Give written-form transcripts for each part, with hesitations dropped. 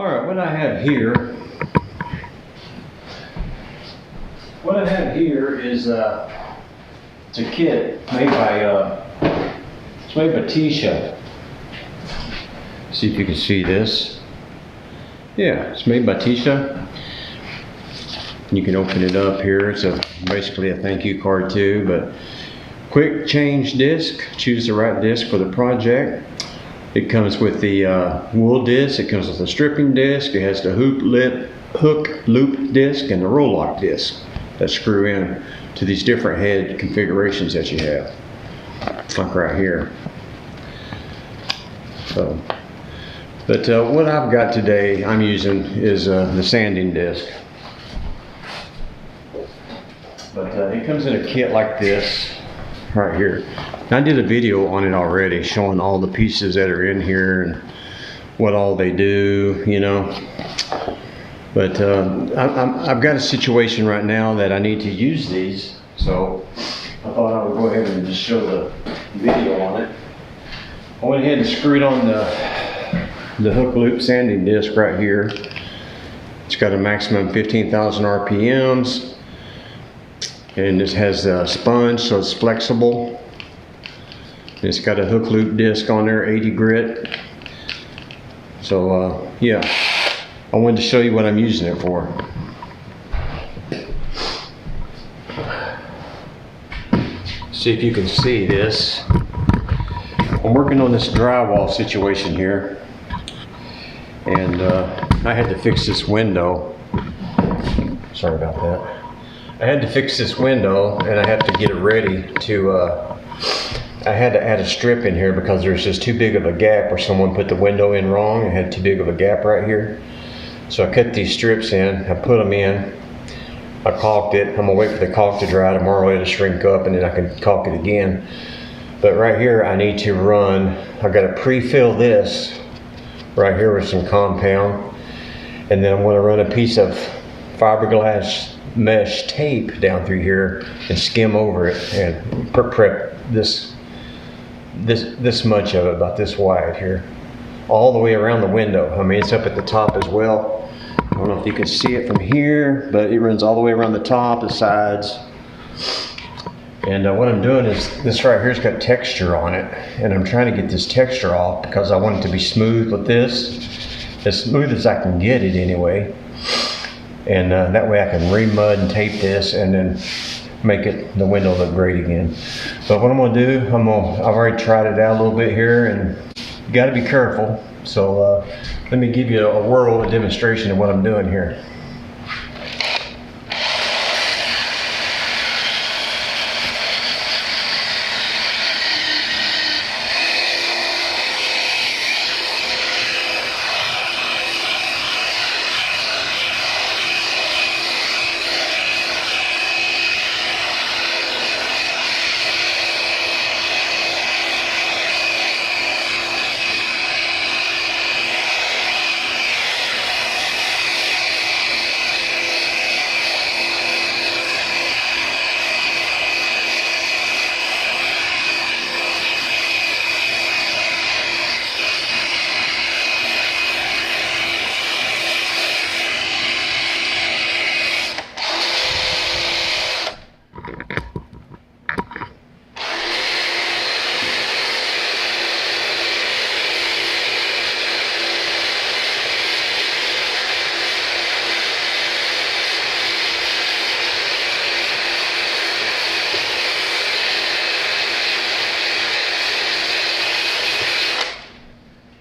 Alright, what I have here is it's a kit made by Tshya. See if you can see this. Yeah, it's made by Tshya. You can open it up here. It's basically a thank you card too, but quick change disc. Choose the right disc for the project. It comes with the wool disc, it comes with the stripping disc, it has the hook loop disc and the roll lock disc that screw in to these different head configurations that you have, like right here. So, but what I've got today I'm using is the sanding disc. But it comes in a kit like this right here. I did a video on it already showing all the pieces that are in here and what all they do, you know. But I've got a situation right now that I need to use these, so I thought I would go ahead and just show the video on it. I went ahead and screwed on the hook loop sanding disc right here. It's got a maximum 15,000 RPMs. And this has a sponge, so it's flexible. It's got a hook loop disc on there, 80 grit. So yeah, I wanted to show you what I'm using it for. See if you can see this. I'm working on this drywall situation here, and I had to fix this window. Sorry about that. I had to fix this window, and I have to get it ready to, I had to add a strip in here because there's just too big of a gap where someone put the window in wrong. It had too big of a gap right here. So I cut these strips in, I put them in, I caulked it. I'm gonna wait for the caulk to dry. Tomorrow it'll shrink up and then I can caulk it again. But right here I need to run, I gotta pre-fill this right here with some compound. And then I'm gonna run a piece of fiberglass mesh tape down through here and skim over it and prep this much of it, about this wide here, all the way around the window. I mean, it's up at the top as well. I don't know if you can see it from here, but it runs all the way around the top, the sides. And what I'm doing is, this right here's got texture on it, and I'm trying to get this texture off because I want it to be smooth with this, as smooth as I can get it anyway. And that way I can re-mud and tape this and then make the window look great again. But what I'm gonna do, I've already tried it out a little bit here, and you gotta be careful. So let me give you a whirl, a demonstration of what I'm doing here.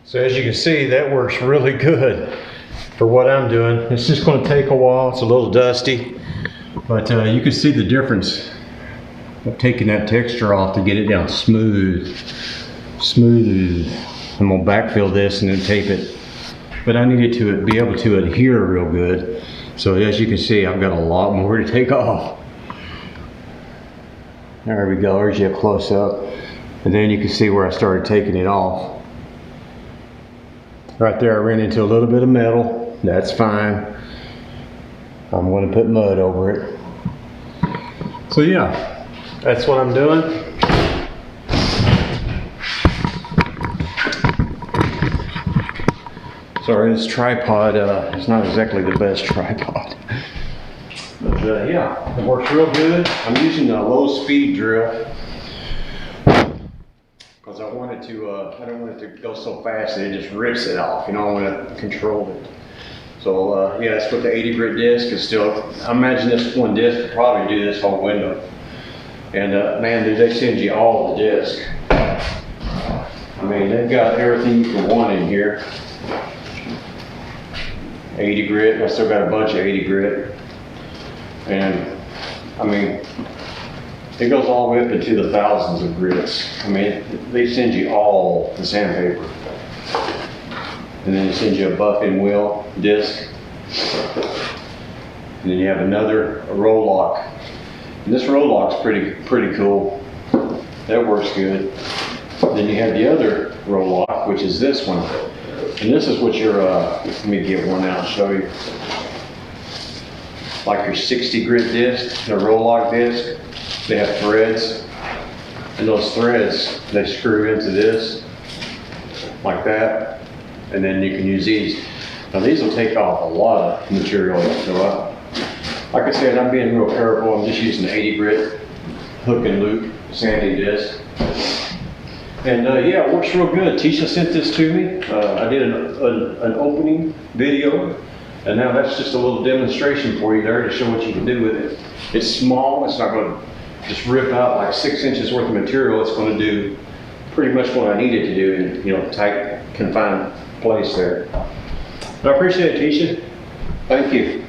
So as you can see, that works really good for what I'm doing. It's just going to take a while. It's a little dusty, but you can see the difference of taking that texture off to get it down smooth. I'm going to backfill this and then tape it, but I need it to be able to adhere real good. So as you can see, I've got a lot more to take off. There we go. There's you a close up, and then you can see where I started taking it off. Right there, I ran into a little bit of metal. That's fine. I'm going to put mud over it. So yeah, that's what I'm doing. Sorry, this tripod is not exactly the best tripod. But yeah, it works real good. I'm using a low speed drill because I want it to, I don't want it to go so fast that it just rips it off. You know, I want to control it. So yeah, that's with the 80 grit disc. Is still, I imagine this one disc could probably do this whole window. And man, dude, they send you all the disc. I mean, they've got everything you can want in here. 80 grit, I still got a bunch of 80 grit. And I mean, it goes all the way up into the thousands of grits. I mean, they send you all the sandpaper. And then they send you a buffing wheel disc. And then you have another roll lock. And this roll lock's pretty cool. That works good. Then you have the other roll lock, which is this one. And this is what your, let me get one out and show you. Like your 60 grit disc, the roll lock disc, they have threads. And those threads, they screw into this, like that. And then you can use these. Now these will take off a lot of material. So like I said, I'm being real careful. I'm just using the 80 grit hook and loop sanding disc. And yeah, it works real good. Tshya sent this to me. I did an opening video, and now that's just a little demonstration for you there to show what you can do with it. It's small. It's not going to just rip out like 6 inches worth of material. It's going to do pretty much what I need it to do in, you know, tight, confined place there. But I appreciate it, Tshya. Thank you.